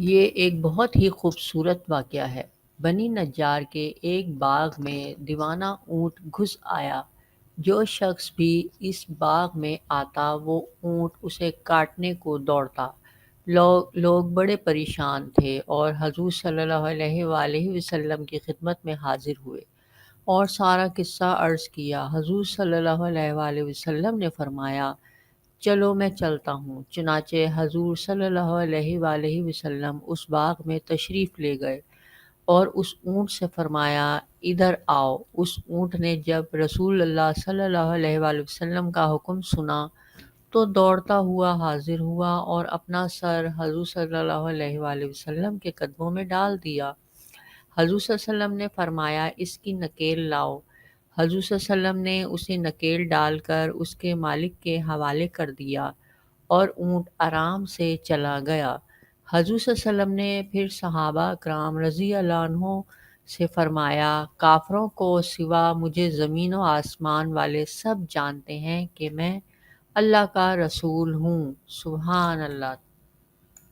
یہ ایک بہت ہی خوبصورت واقعہ ہے۔ بنی نجار کے ایک باغ میں دیوانہ اونٹ گھس آیا۔ جو شخص بھی اس باغ میں آتا وہ اونٹ اسے کاٹنے کو دوڑتا۔ لوگ بڑے پریشان تھے اور حضور صلی اللہ علیہ وآلہ وسلم کی خدمت میں حاضر ہوئے اور سارا قصہ عرض کیا۔ حضور صلی اللہ علیہ وآلہ وسلم نے فرمایا، چلو میں چلتا ہوں۔ چنانچہ حضور صلی اللہ علیہ وآلہ وسلم اس باغ میں تشریف لے گئے اور اس اونٹ سے فرمایا، ادھر آؤ۔ اس اونٹ نے جب رسول اللہ صلی اللہ علیہ وآلہ وسلم کا حکم سنا تو دوڑتا ہوا حاضر ہوا اور اپنا سر حضور صلی اللہ علیہ وآلہ وسلم کے قدموں میں ڈال دیا۔ حضور صلی اللہ علیہ وسلم نے فرمایا، اس کی نکیل لاؤ۔ حضور صلی اللہ علیہ وسلم نے اسے نکیل ڈال کر اس کے مالک کے حوالے کر دیا اور اونٹ آرام سے چلا گیا۔ حضور صلی اللہ علیہ وسلم نے پھر صحابہ کرام رضی اللہ عنہ سے فرمایا، کافروں کو سوا مجھے زمین و آسمان والے سب جانتے ہیں کہ میں اللہ کا رسول ہوں۔ سبحان اللہ۔